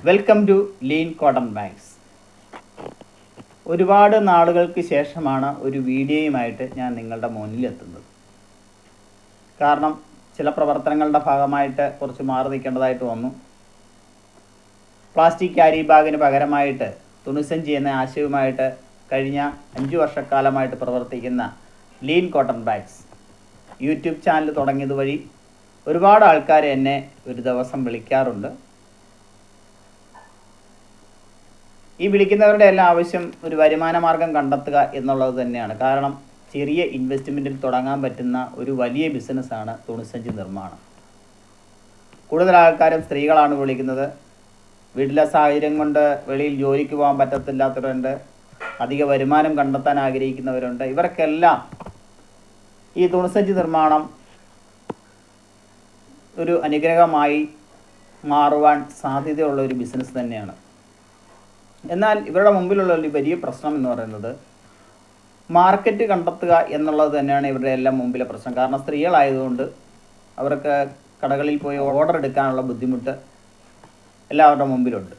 Welcome to lean cotton bags. ഒരുപാട് നാളുകൾക്ക് ശേഷമാണ് ഒരു വീഡിയോയുമായിട്ട് ഞാൻ നിങ്ങളുടെ മുന്നിൽ എത്തുന്നത്. കാരണം ചില പ്രവർത്തനങ്ങളുടെ ഭാഗമായിട്ട് കുറച്ച് മാറി നിൽക്കേണ്ടതായിട്ട് വന്നു. പ്ലാസ്റ്റിക് ക്യാരി ബാഗിന് പകരമായിട്ട് തുണിസഞ്ചി എന്ന ആശയവുമായിട്ട് കഴിഞ്ഞ 5 വർഷക്കാലമായിട്ട് പ്രവർത്തിക്കുന്ന lean cotton bags YouTube channel തുടങ്ങിയത് വഴി ഒരുപാട് ആൾക്കാർ എന്നെ ഒരു ദിവസം വിളിക്കാറുണ്ട്. ഈ വിളിക്കുന്നവരുടെ എല്ലാം ആവശ്യം ഒരു വരുമാന മാർഗം കണ്ടെത്തുക എന്നുള്ളത് തന്നെയാണ്. കാരണം ചെറിയ ഇൻവെസ്റ്റ്മെൻറ്റിൽ തുടങ്ങാൻ പറ്റുന്ന ഒരു വലിയ ബിസിനസ്സാണ് തുണിസഞ്ചി നിർമ്മാണം. കൂടുതൽ ആൾക്കാരും സ്ത്രീകളാണ് വിളിക്കുന്നത്. വീട്ടിലെ സാഹചര്യം കൊണ്ട് വെളിയിൽ ജോലിക്ക് പോകാൻ പറ്റത്തില്ലാത്തവരുണ്ട്, അധിക വരുമാനം കണ്ടെത്താൻ ആഗ്രഹിക്കുന്നവരുണ്ട്. ഇവർക്കെല്ലാം ഈ തുണിസഞ്ചി നിർമ്മാണം ഒരു അനുഗ്രഹമായി മാറുവാൻ സാധ്യതയുള്ള ഒരു ബിസിനസ് തന്നെയാണ്. എന്നാൽ ഇവരുടെ മുമ്പിലുള്ള ഒരു വലിയ പ്രശ്നം എന്ന് പറയുന്നത് മാർക്കറ്റ് കണ്ടെത്തുക എന്നുള്ളത് തന്നെയാണ് ഇവരുടെ എല്ലാം മുമ്പിലെ പ്രശ്നം. കാരണം സ്ത്രീകളായതുകൊണ്ട് അവർക്ക് കടകളിൽ പോയി ഓർഡർ എടുക്കാനുള്ള ബുദ്ധിമുട്ട് എല്ലാവരുടെ മുമ്പിലുണ്ട്.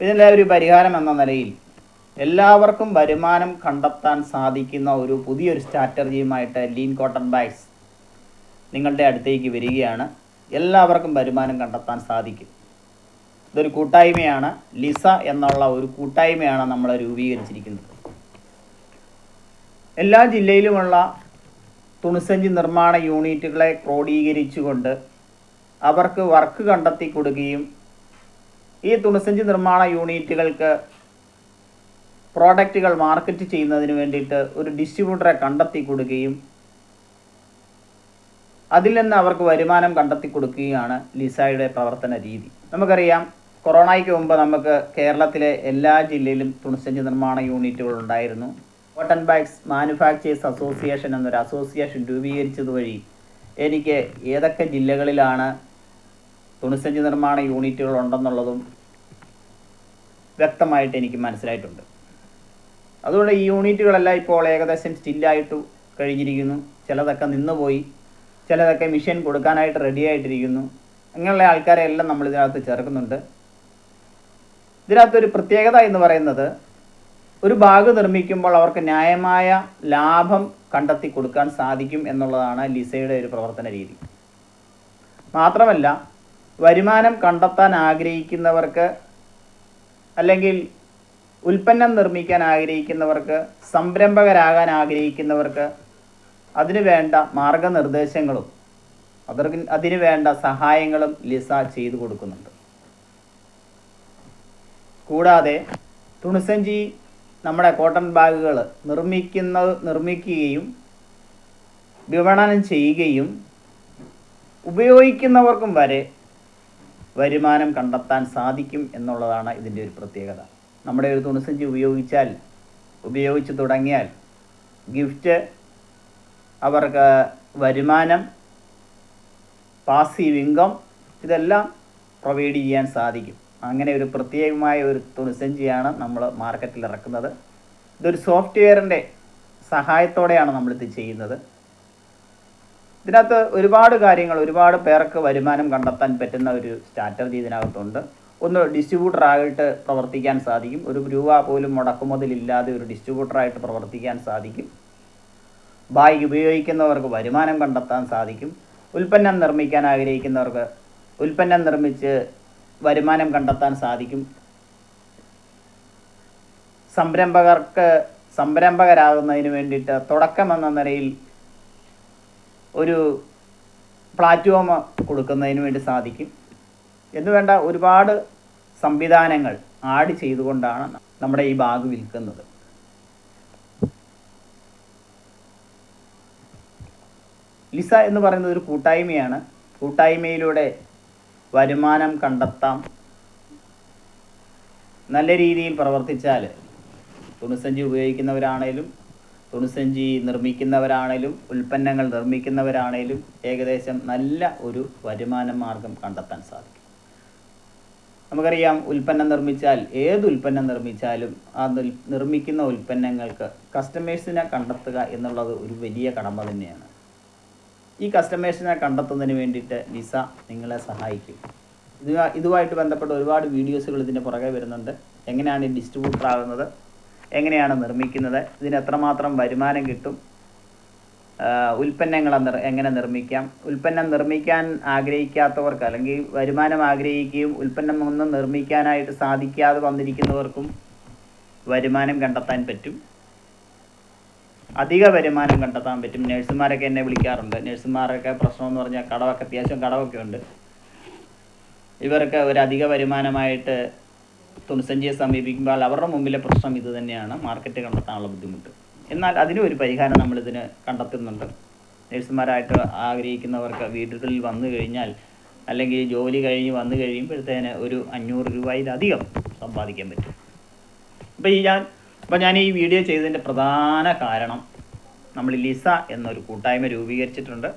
ഇതിൻ്റെ ഒരു പരിഹാരം എന്ന നിലയിൽ എല്ലാവർക്കും വരുമാനം കണ്ടെത്താൻ സാധിക്കുന്ന ഒരു പുതിയൊരു സ്ട്രാറ്റജിയുമായിട്ട് ലീൻ കോട്ടൺ ബാഗ്സ് നിങ്ങളുടെ അടുത്തേക്ക് വരികയാണ്. എല്ലാവർക്കും വരുമാനം കണ്ടെത്താൻ സാധിക്കും. ഇതൊരു കൂട്ടായ്മയാണ്. ലിസ എന്നുള്ള ഒരു കൂട്ടായ്മയാണ് നമ്മൾ രൂപീകരിച്ചിരിക്കുന്നത്. എല്ലാ ജില്ലയിലുമുള്ള തുണിസഞ്ചി നിർമ്മാണ യൂണിറ്റുകളെ ക്രോഡീകരിച്ചുകൊണ്ട് അവർക്ക് വർക്ക് കണ്ടെത്തി കൊടുക്കുകയും ഈ തുണിസഞ്ചി നിർമ്മാണ യൂണിറ്റുകൾക്ക് പ്രോഡക്റ്റുകൾ മാർക്കറ്റ് ചെയ്യുന്നതിന് വേണ്ടിയിട്ട് ഒരു ഡിസ്ട്രിബ്യൂട്ടറെ കണ്ടെത്തി കൊടുക്കുകയും അതിൽ നിന്ന് അവർക്ക് വരുമാനം കണ്ടെത്തി കൊടുക്കുകയാണ് ലിസയുടെ പ്രവർത്തന രീതി. നമുക്കറിയാം, കൊറോണയ്ക്ക് മുമ്പ് നമുക്ക് കേരളത്തിലെ എല്ലാ ജില്ലയിലും തുണിസഞ്ചി നിർമ്മാണ യൂണിറ്റുകൾ ഉണ്ടായിരുന്നു. കോട്ടൺ ബാഗ്സ് മാനുഫാക്ചേഴ്സ് അസോസിയേഷൻ എന്നൊരു അസോസിയേഷൻ രൂപീകരിച്ചത് വഴി എനിക്ക് ഏതൊക്കെ ജില്ലകളിലാണ് തുണിസഞ്ചി നിർമ്മാണ യൂണിറ്റുകൾ ഉണ്ടെന്നുള്ളതും വ്യക്തമായിട്ട് എനിക്ക് മനസ്സിലായിട്ടുണ്ട്. അതുകൊണ്ട് ഈ യൂണിറ്റുകളെല്ലാം ഇപ്പോൾ ഏകദേശം സ്റ്റില്ലായിട്ട് കഴിഞ്ഞിരിക്കുന്നു. ചിലതൊക്കെ നിന്നുപോയി, ചിലതൊക്കെ മെഷീൻ കൊടുക്കാനായിട്ട് റെഡി ആയിട്ടിരിക്കുന്നു. അങ്ങനെയുള്ള ആൾക്കാരെ എല്ലാം നമ്മൾ ഇതിനകത്ത് ചേർക്കുന്നുണ്ട്. ഇതിനകത്തൊരു പ്രത്യേകത എന്ന് പറയുന്നത് ഒരു ബാഗ് നിർമ്മിക്കുമ്പോൾ അവർക്ക് ന്യായമായ ലാഭം കണ്ടെത്തി കൊടുക്കാൻ സാധിക്കും എന്നുള്ളതാണ് ലിസയുടെ ഒരു പ്രവർത്തന രീതി. മാത്രമല്ല, വരുമാനം കണ്ടെത്താൻ ആഗ്രഹിക്കുന്നവർക്ക് അല്ലെങ്കിൽ ഉൽപ്പന്നം നിർമ്മിക്കാൻ ആഗ്രഹിക്കുന്നവർക്ക്, സംരംഭകരാകാൻ ആഗ്രഹിക്കുന്നവർക്ക് അതിനു വേണ്ട മാർഗനിർദ്ദേശങ്ങളും അതിനു വേണ്ട സഹായങ്ങളും ലിസ ചെയ്തു കൊടുക്കുന്നുണ്ട്. കൂടാതെ തുണിസഞ്ചി നമ്മുടെ കോട്ടൺ ബാഗുകൾ നിർമ്മിക്കുകയും വിപണനം ചെയ്യുകയും ഉപയോഗിക്കുന്നവർക്കും വരെ വരുമാനം കണ്ടെത്താൻ സാധിക്കും എന്നുള്ളതാണ് ഇതിൻ്റെ ഒരു പ്രത്യേകത. നമ്മുടെ ഒരു തുണിസഞ്ചി ഉപയോഗിച്ച് തുടങ്ങിയാൽ ഗിഫ്റ്റ്, അവർക്ക് വരുമാനം, പാസീവ് ഇൻകം ഇതെല്ലാം പ്രൊവൈഡ് ചെയ്യാൻ സാധിക്കും. അങ്ങനെ ഒരു പ്രത്യേകമായ ഒരു തുണിസഞ്ചിയാണ് നമ്മൾ മാർക്കറ്റിൽ ഇറക്കുന്നത്. ഇതൊരു സോഫ്റ്റ്വെയറിൻ്റെ സഹായത്തോടെയാണ് നമ്മളിത് ചെയ്യുന്നത്. ഇതിനകത്ത് ഒരുപാട് കാര്യങ്ങൾ, ഒരുപാട് പേർക്ക് വരുമാനം കണ്ടെത്താൻ പറ്റുന്ന ഒരു സ്ട്രാറ്റജി ഇതിനകത്തുണ്ട്. ഒന്ന്, ഡിസ്ട്രിബ്യൂട്ടറായിട്ട് പ്രവർത്തിക്കാൻ സാധിക്കും. 1 രൂപ പോലും മുടക്കുമുതലില്ലാതെ ഒരു ഡിസ്ട്രിബ്യൂട്ടറായിട്ട് പ്രവർത്തിക്കാൻ സാധിക്കും. ബാഗ് ഉപയോഗിക്കുന്നവർക്ക് വരുമാനം കണ്ടെത്താൻ സാധിക്കും. ഉൽപ്പന്നം നിർമ്മിക്കാൻ ആഗ്രഹിക്കുന്നവർക്ക് ഉൽപ്പന്നം നിർമ്മിച്ച് വരുമാനം കണ്ടെത്താൻ സാധിക്കും. സംരംഭകരാകുന്നതിന് വേണ്ടിയിട്ട് തുടക്കം എന്ന നിലയിൽ ഒരു പ്ലാറ്റ്ഫോം കൊടുക്കുന്നതിന് വേണ്ടി സാധിക്കും. എന്നുവേണ്ട ഒരുപാട് സംവിധാനങ്ങൾ ആഡ് ചെയ്തുകൊണ്ടാണ് നമ്മുടെ ഈ ബാഗ് വിൽക്കുന്നത്. ലിസ എന്ന് പറയുന്നത് ഒരു കൂട്ടായ്മയാണ്. കൂട്ടായ്മയിലൂടെ വരുമാനം കണ്ടെത്താം. നല്ല രീതിയിൽ പ്രവർത്തിച്ചാൽ തുണിസഞ്ചി ഉപയോഗിക്കുന്നവരാണേലും തുണിസഞ്ചി നിർമ്മിക്കുന്നവരാണേലും ഉൽപ്പന്നങ്ങൾ നിർമ്മിക്കുന്നവരാണേലും ഏകദേശം നല്ല ഒരു വരുമാന മാർഗം കണ്ടെത്താൻ സാധിക്കും. നമുക്കറിയാം, ഉൽപ്പന്നം നിർമ്മിച്ചാൽ, ഏത് ഉൽപ്പന്നം നിർമ്മിച്ചാലും ആ നിർമ്മിക്കുന്ന ഉൽപ്പന്നങ്ങൾക്ക് കസ്റ്റമേഴ്സിനെ കണ്ടെത്തുക എന്നുള്ളത് ഒരു വലിയ കടമ തന്നെയാണ്. ഈ കസ്റ്റമേഴ്സിനെ കണ്ടെത്തുന്നതിന് വേണ്ടിയിട്ട് ലിസ നിങ്ങളെ സഹായിക്കും. ഇതുമായിട്ട് ബന്ധപ്പെട്ട ഒരുപാട് വീഡിയോസുകൾ ഇതിൻ്റെ പുറകെ വരുന്നുണ്ട്. എങ്ങനെയാണ് ഈ ഡിസ്ട്രിബ്യൂട്ടർ ആകുന്നത്, എങ്ങനെയാണ് നിർമ്മിക്കുന്നത്, ഇതിന് എത്രമാത്രം വരുമാനം കിട്ടും, ഉൽപ്പന്നങ്ങൾ എങ്ങനെ നിർമ്മിക്കാം, ഉൽപ്പന്നം നിർമ്മിക്കാൻ ആഗ്രഹിക്കാത്തവർക്ക് അല്ലെങ്കിൽ വരുമാനം ആഗ്രഹിക്കുകയും ഉൽപ്പന്നം ഒന്നും നിർമ്മിക്കാനായിട്ട് സാധിക്കാതെ വന്നിരിക്കുന്നവർക്കും വരുമാനം കണ്ടെത്താൻ പറ്റും, അധിക വരുമാനം കണ്ടെത്താൻ പറ്റും. നഴ്സുമാരൊക്കെ എന്നെ വിളിക്കാറുണ്ട്. നഴ്സുമാരൊക്കെ പ്രശ്നമെന്ന് പറഞ്ഞാൽ കടമൊക്കെ അത്യാവശ്യം കടമൊക്കെ ഉണ്ട്. ഇവർക്ക് ഒരു അധിക വരുമാനമായിട്ട് തുണിസഞ്ചിയെ സമീപിക്കുമ്പോൾ അവരുടെ മുമ്പിലെ പ്രശ്നം ഇത് തന്നെയാണ്, മാർക്കറ്റ് കണ്ടെത്താനുള്ള ബുദ്ധിമുട്ട്. എന്നാൽ അതിനും ഒരു പരിഹാരം നമ്മളിതിന് കണ്ടെത്തുന്നുണ്ട്. നഴ്സുമാരായിട്ട് ആഗ്രഹിക്കുന്നവർക്ക് വീടുകളിൽ വന്നു കഴിഞ്ഞാൽ അല്ലെങ്കിൽ ജോലി കഴിഞ്ഞ് വന്നു കഴിയുമ്പോഴത്തേന് ഒരു 500 രൂപയിലധികം സമ്പാദിക്കാൻ പറ്റും. അപ്പോൾ ഞാൻ ഈ വീഡിയോ ചെയ്തതിൻ്റെ പ്രധാന കാരണം, നമ്മൾ ലിസ എന്നൊരു കൂട്ടായ്മ രൂപീകരിച്ചിട്ടുണ്ട്.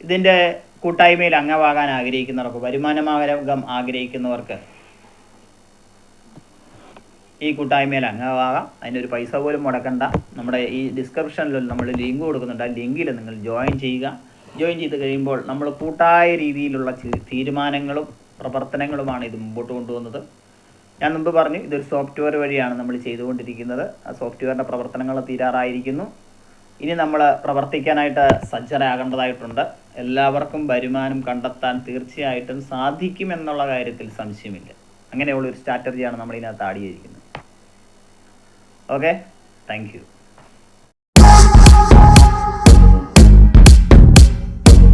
ഇതിൻ്റെ കൂട്ടായ്മയിൽ അംഗമാകാൻ ആഗ്രഹിക്കുന്നവർക്ക്, വരുമാനമാർഗം ആഗ്രഹിക്കുന്നവർക്ക് ഈ കൂട്ടായ്മയിൽ അംഗമാകാം. അതിനൊരു പൈസ പോലും മുടക്കണ്ട. നമ്മുടെ ഈ ഡിസ്ക്രിപ്ഷനിൽ നമ്മൾ ലിങ്ക് കൊടുക്കുന്നുണ്ട്. ആ ലിങ്കിൽ നിങ്ങൾ ജോയിൻ ചെയ്യുക. ജോയിൻ ചെയ്ത് കഴിയുമ്പോൾ നമ്മൾ കൂട്ടായ രീതിയിലുള്ള തീരുമാനങ്ങളും പ്രവർത്തനങ്ങളുമാണ് ഇത് മുമ്പോട്ട് കൊണ്ടുപോകുന്നത്. ഞാൻ മുമ്പ് പറഞ്ഞു, ഇതൊരു സോഫ്റ്റ്വെയർ വഴിയാണ് നമ്മൾ ചെയ്തുകൊണ്ടിരിക്കുന്നത്. ആ സോഫ്റ്റ്വെയറിൻ്റെ പ്രവർത്തനങ്ങൾ തീരാറായിരിക്കുന്നു. ഇനി നമ്മൾ പ്രവർത്തിക്കാനായിട്ട് സജ്ജരാകേണ്ടതായിട്ടുണ്ട്. എല്ലാവർക്കും വരുമാനം കണ്ടെത്താൻ തീർച്ചയായിട്ടും സാധിക്കുമെന്നുള്ള കാര്യത്തിൽ സംശയമില്ല. അങ്ങനെയുള്ളൊരു സ്ട്രാറ്റജിയാണ് നമ്മൾ ഇതിനകത്ത് ആഡ് ചെയ്തിരിക്കുന്നത്. Okay, thank you.